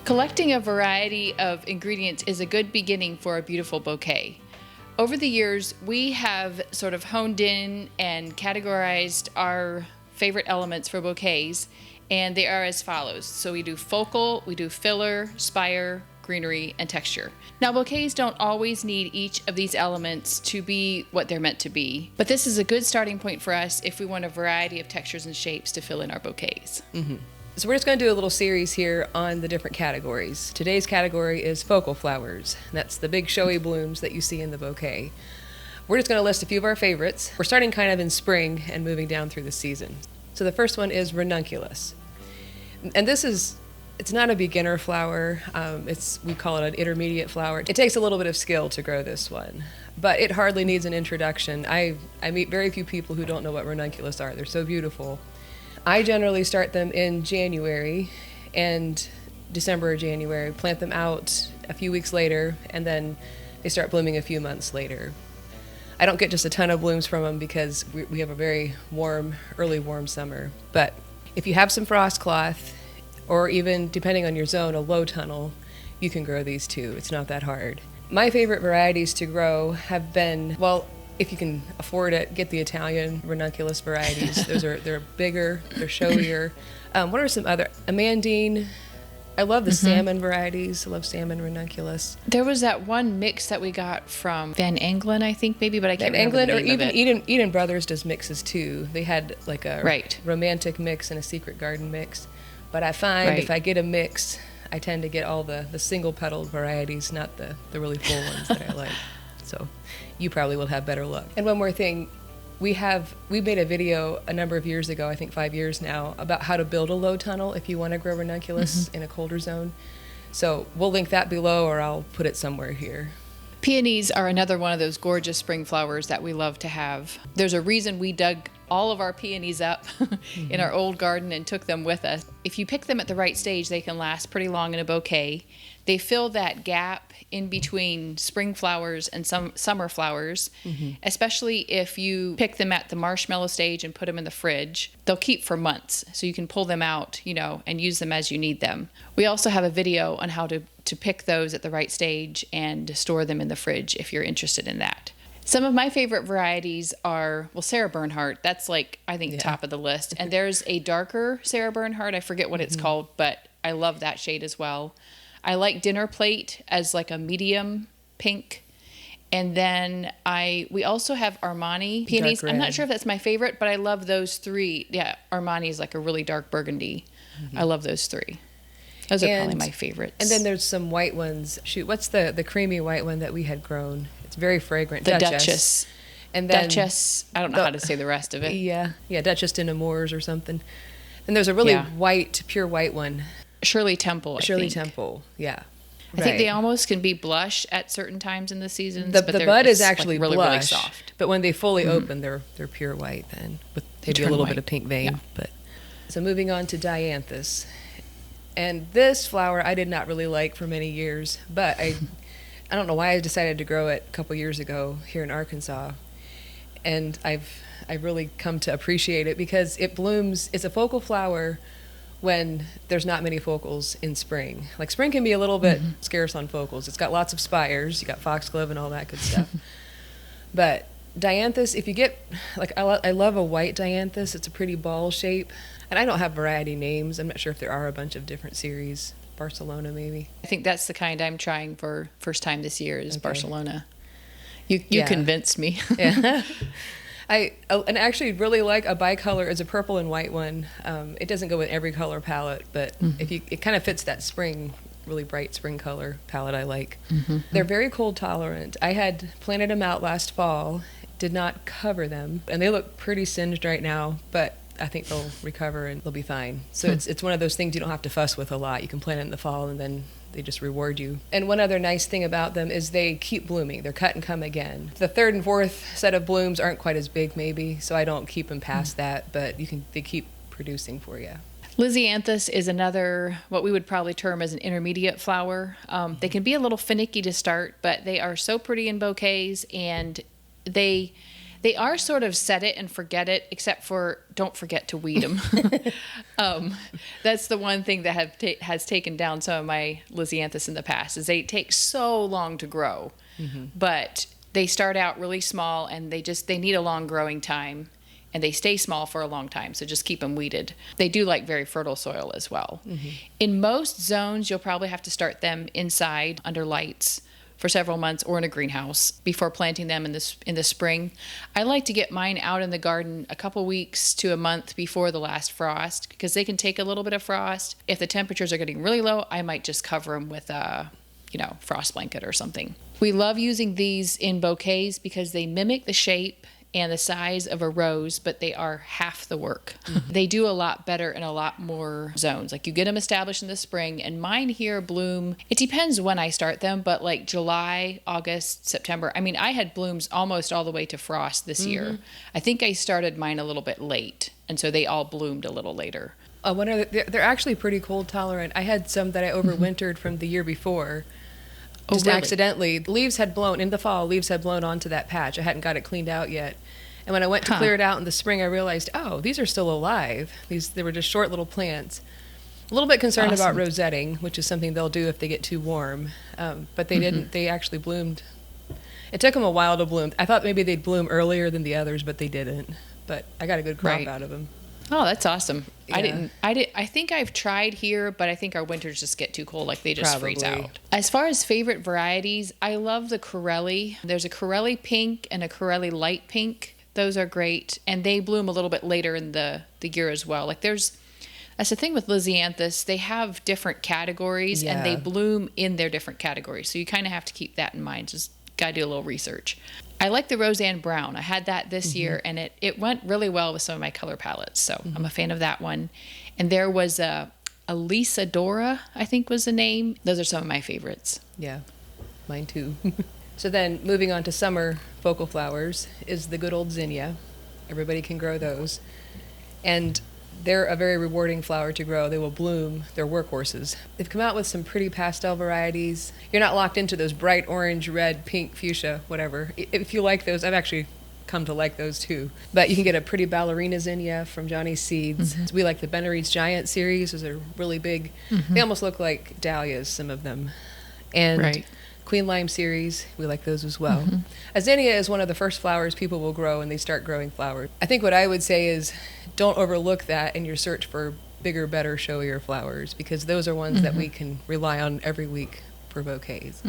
Collecting a variety of ingredients is a good beginning for a beautiful bouquet. Over the years, we have sort of honed in and categorized our favorite elements for bouquets, and they are as follows. So we do focal, we do filler, spire, greenery, and texture. Now, bouquets don't always need each of these elements to be what they're meant to be, but this is a good starting point for us if we want a variety of textures and shapes to fill in our bouquets. So we're just going to do a little series here on the different categories. Today's category is focal flowers. That's the big showy blooms that you see in the bouquet. We're just going to list a few of our favorites. We're starting kind of in spring and moving down through the season. So the first one is ranunculus. And it's not a beginner flower. We call it an intermediate flower. It takes a little bit of skill to grow this one, but it hardly needs an introduction. I meet very few people who don't know what ranunculus are. They're so beautiful. I generally start them in January and December or January, plant them out a few weeks later, and then they start blooming a few months later. I don't get just a ton of blooms from them because we have a very early warm summer. But if you have some frost cloth, or even, depending on your zone, a low tunnel, you can grow these too. It's not that hard. My favorite varieties to grow have been, well, if you can afford it, get the Italian ranunculus varieties. They're bigger, they're showier. What are some other? Amandine. I love the salmon varieties. I love salmon ranunculus. There was that one mix that we got from Van Engelen, I think, maybe, but I can't remember the name or even of it. Eden Brothers does mixes too. They had like a Right. romantic mix and a secret garden mix. But I find if I get a mix, I tend to get all the single petaled varieties, not the really full ones that I like. So you probably will have better luck. And one more thing, we made a video a number of years ago, I think 5 years now, about how to build a low tunnel if you want to grow ranunculus in a colder zone. So we'll link that below, or I'll put it somewhere here. Peonies are another one of those gorgeous spring flowers that we love to have. There's a reason we dug all of our peonies up in our old garden and took them with us. If you pick them at the right stage, they can last pretty long in a bouquet. They fill that gap in between spring flowers and some summer flowers, especially if you pick them at the marshmallow stage and put them in the fridge. They'll keep for months, so you can pull them out, and use them as you need them. We also have a video on how to pick those at the right stage and store them in the fridge if you're interested in that. Some of my favorite varieties are, Sarah Bernhardt. That's I think top of the list. And there's a darker Sarah Bernhardt. I forget what it's called, but I love that shade as well. I like Dinner Plate as a medium pink. And then we also have Armani peonies. I'm not sure if that's my favorite, but I love those three. Yeah, Armani is a really dark burgundy. I love those three. Those are probably my favorites. And then there's some white ones. Shoot, what's the creamy white one that we had grown? It's very fragrant. The Duchess. And then Duchess. I don't know how to say the rest of it. Yeah, Duchess de Nemours or something. And there's a really pure white one. Shirley Temple, I think. Temple, yeah. I think they almost can be blush at certain times in the seasons. The bud is actually really, blush, really soft. But when they fully open, they're pure white then, with maybe a little bit of pink vein. Yeah. So moving on to Dianthus. And this flower I did not really like for many years, but I don't know why I decided to grow it a couple years ago here in Arkansas. And I've really come to appreciate it because it blooms. It's a focal flower when there's not many focals in spring. Spring can be a little bit scarce on focals. It's got lots of spires. You got foxglove and all that good stuff. But Dianthus, if you get, I love a white Dianthus. It's a pretty ball shape. And I don't have variety names. I'm not sure if there are a bunch of different series. Barcelona, maybe. I think that's the kind I'm trying for first time this year is Barcelona. You convinced me. Yeah. I actually really like a bicolor. It's a purple and white one. It doesn't go with every color palette, but it kind of fits that really bright spring color palette I like. They're very cold tolerant. I had planted them out last fall, did not cover them, and they look pretty singed right now, but I think they'll recover and they'll be fine. So it's one of those things you don't have to fuss with a lot. You can plant it in the fall and then they just reward you. And one other nice thing about them is they keep blooming. They're cut and come again. The third and fourth set of blooms aren't quite as big maybe, so I don't keep them past that, but they keep producing for you. Lisianthus is another, what we would probably term as an intermediate flower. They can be a little finicky to start, but they are so pretty in bouquets, and they They are sort of set it and forget it, except for don't forget to weed them. That's the one thing that has taken down some of my lisianthus in the past, is they take so long to grow. But they start out really small, and they need a long growing time, and they stay small for a long time. So just keep them weeded. They do like very fertile soil as well. In most zones, you'll probably have to start them inside under lights for several months, or in a greenhouse before planting them in the spring. I like to get mine out in the garden a couple weeks to a month before the last frost, because they can take a little bit of frost. If the temperatures are getting really low, I might just cover them with a frost blanket or something. We love using these in bouquets because they mimic the shape and the size of a rose, but they are half the work. They do a lot better in a lot more zones. Like, you get them established in the spring, and mine here bloom, it depends when I start them, but like July, August, September. I mean, I had blooms almost all the way to frost this year. I think I started mine a little bit late, and so they all bloomed a little later. They're actually pretty cold tolerant. I had some that I overwintered from the year before. Just really? Accidentally. Leaves had blown onto that patch. I hadn't got it cleaned out yet. And when I went to clear it out in the spring, I realized, oh, these are still alive. They were just short little plants. A little bit concerned about rosetting, which is something they'll do if they get too warm. But they didn't. They actually bloomed. It took them a while to bloom. I thought maybe they'd bloom earlier than the others, but they didn't. But I got a good crop out of them. Oh, that's awesome. Yeah. I think I've tried here, but I think our winters just get too cold. Like, they just freeze out. As far as favorite varieties, I love the Corelli. There's a Corelli pink and a Corelli light pink. Those are great. And they bloom a little bit later in the year as well. Like, that's the thing with lisianthus. They have different categories, and they bloom in their different categories. So you kind of have to keep that in mind. Just got to do a little research. I like the Roseanne Brown. I had that this year, and it went really well with some of my color palettes. So I'm a fan of that one. And there was a Alisadora, I think was the name. Those are some of my favorites. Yeah, mine too. So then moving on to summer focal flowers is the good old zinnia. Everybody can grow those. And they're a very rewarding flower to grow. They will bloom. They're workhorses. They've come out with some pretty pastel varieties. You're not locked into those bright orange, red, pink, fuchsia, whatever. If you like those, I've actually come to like those too. But you can get a pretty ballerina zinnia from Johnny's Seeds. We like the Benareed's Giant series. Those are really big. They almost look like dahlias, some of them. And Queen Lime series, we like those as well. A zinnia is one of the first flowers people will grow when they start growing flowers. I think what I would say is, don't overlook that in your search for bigger, better, showier flowers, because those are ones that we can rely on every week for bouquets.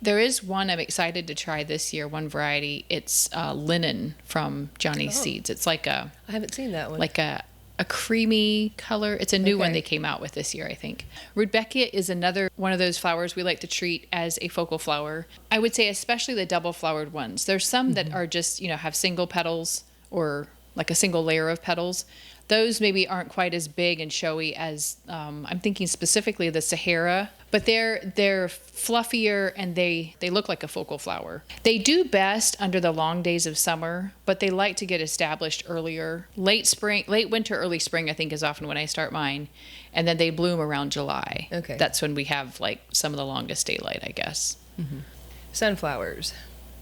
There is one I'm excited to try this year, one variety. It's linen from Johnny's Seeds. It's like I haven't seen that one. Like a creamy color. It's a new one they came out with this year, I think. Rudbeckia is another one of those flowers we like to treat as a focal flower. I would say especially the double flowered ones. There's some that are just, have single petals or like a single layer of petals. Those maybe aren't quite as big and showy as I'm thinking specifically the Sahara, but they're fluffier, and they look like a focal flower. They do best under the long days of summer, but they like to get established earlier. Late winter, early spring, I think, is often when I start mine, and then they bloom around July. Okay. That's when we have like some of the longest daylight, I guess. Sunflowers.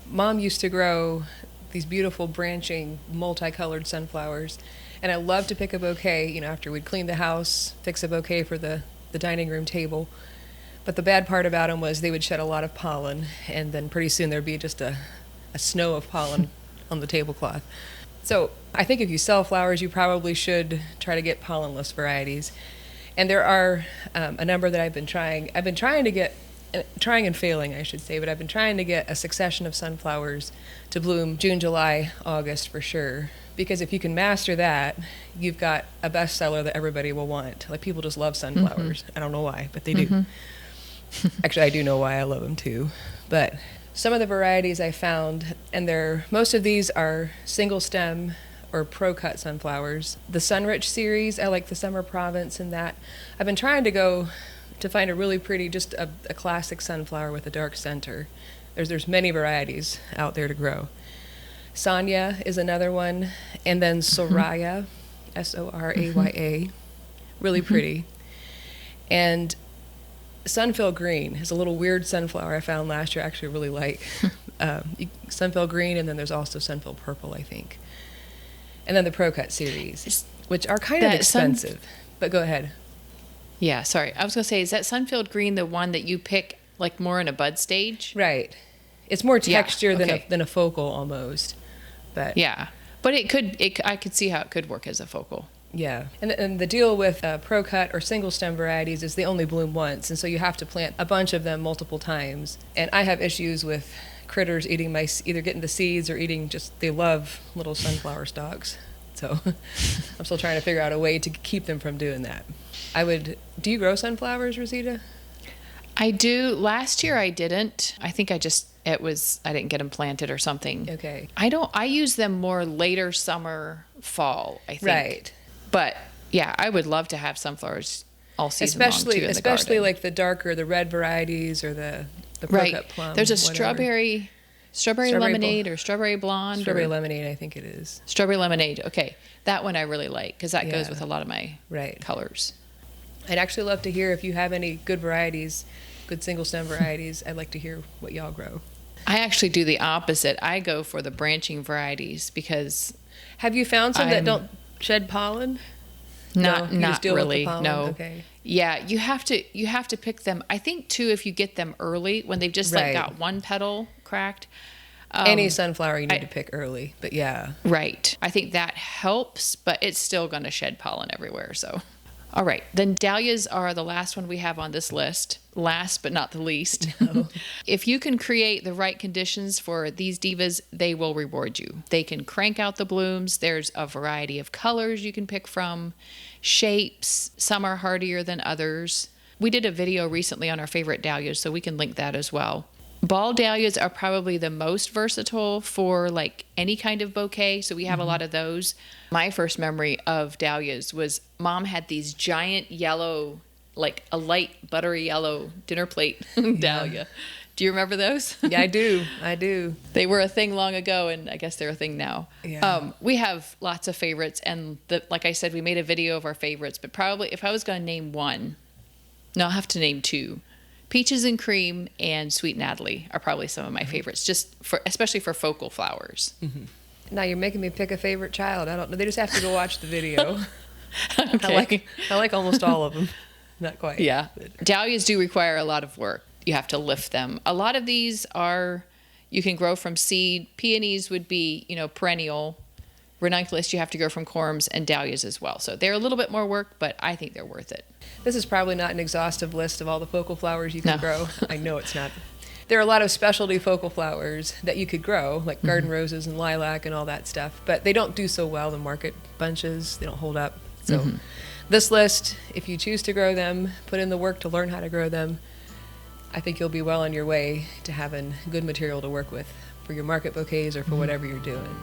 Mom used to grow these beautiful branching multicolored sunflowers, and I love to pick a bouquet after we'd clean the house, fix a bouquet for the dining room table. But the bad part about them was they would shed a lot of pollen, and then pretty soon there'd be just a snow of pollen on the tablecloth. So I think if you sell flowers, you probably should try to get pollenless varieties. And there are a number that I've been trying and failing, I should say, but I've been trying to get a succession of sunflowers to bloom June, July, August for sure. Because if you can master that, you've got a bestseller that everybody will want. Like, people just love sunflowers. I don't know why, but they do. Actually, I do know why I love them too. But some of the varieties I found, and most of these are single stem or pro-cut sunflowers. The Sunrich series, I like the Summer Province and that. I've been trying to find a really pretty, just a classic sunflower with a dark center. There's many varieties out there to grow. Sonia is another one, and then Soraya, Soraya, really pretty. And Sunfill Green is a little weird sunflower I found last year I actually really like. Sunfell Green, and then there's also Sunfell Purple, I think. And then the Pro Cut series, which are kind of expensive. But go ahead. Yeah, sorry. I was going to say, is that Sunfield Green the one that you pick like more in a bud stage? Right. It's more texture okay. than a focal almost. But yeah. But I could see how it could work as a focal. Yeah. And the deal with Pro Cut or single stem varieties is they only bloom once. And so you have to plant a bunch of them multiple times. And I have issues with critters eating either getting the seeds or they love little sunflower stalks. So I'm still trying to figure out a way to keep them from doing that. Do you grow sunflowers, Rosita? I do. Last year I didn't. I think I didn't get them planted or something. Okay. I use them more later summer, fall, I think. Right. But yeah, I would love to have sunflowers all season long too in the especially garden. like the darker, the red varieties or the Pro Cut plum. There's a whatever. strawberry lemonade or strawberry blonde. Strawberry lemonade, I think it is. Strawberry lemonade. Okay. That one I really like because that goes with a lot of my colors. I'd actually love to hear if you have any good varieties, good single stem varieties. I'd like to hear what y'all grow. I actually do the opposite. I go for the branching varieties because... Have you found some that don't shed pollen? Not really. No. Okay. Yeah, you have to pick them. I think too, if you get them early when they've just like got one petal cracked. Any sunflower you need to pick early, but yeah. Right. I think that helps, but it's still going to shed pollen everywhere. So, all right. Then dahlias are the last one we have on this list. Last but not the least. No. If you can create the right conditions for these divas, they will reward you. They can crank out the blooms. There's a variety of colors you can pick from, shapes. Some are hardier than others. We did a video recently on our favorite dahlias, so we can link that as well. Ball dahlias are probably the most versatile for like any kind of bouquet, so we have a lot of those. My first memory of dahlias was Mom had these giant yellow, like a light buttery yellow dinner plate dahlia. Do you remember those? Yeah, I do. They were a thing long ago, and I guess they're a thing now. Yeah. We have lots of favorites, and like I said, we made a video of our favorites, but probably if I was going to name one, no, I'll have to name two. Peaches and Cream and Sweet Natalie are probably some of my favorites, especially for focal flowers. Mm-hmm. Now you're making me pick a favorite child. I don't know. They just have to go watch the video. Okay. I like almost all of them. Not quite. Yeah. Dahlias do require a lot of work. You have to lift them. A lot of these you can grow from seed. Peonies would be, perennial. Ranunculus you have to grow from corms, and dahlias as well. So they're a little bit more work, but I think they're worth it. This is probably not an exhaustive list of all the focal flowers you can grow. I know it's not. There are a lot of specialty focal flowers that you could grow, like garden roses and lilac and all that stuff, but they don't do so well in market bunches. They don't hold up. So this list, if you choose to grow them, put in the work to learn how to grow them, I think you'll be well on your way to having good material to work with for your market bouquets or for whatever you're doing.